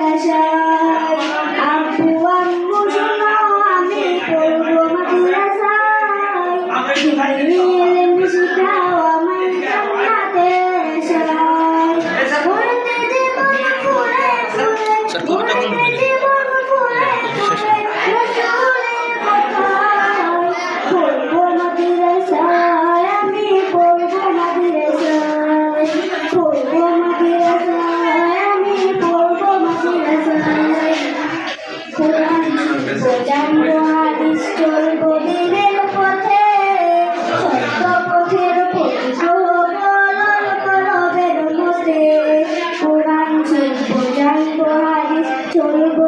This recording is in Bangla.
আশায় আব্বু আম্মু শোনো আমি পড়বো মাদ্রাসায় ইলম শিখাও আমায় জান্নাতের আশায় পড়তে জীবন ফুলে ফুলে পড়তে জীবন ফুলে ফুলে রসুলের কথায় পড়বো মাদ্রাসায় আমি পড়বো মাদ্রাসায় পড়বো মাদ্রাসায় আমি পড়বো মাদ্রাসায় কোরআন জানবো হাদিস চলবো দিনের পথে সত্য পথের প্রতিফলন করবের মতে কোরআন জানবো হাদিস চলবো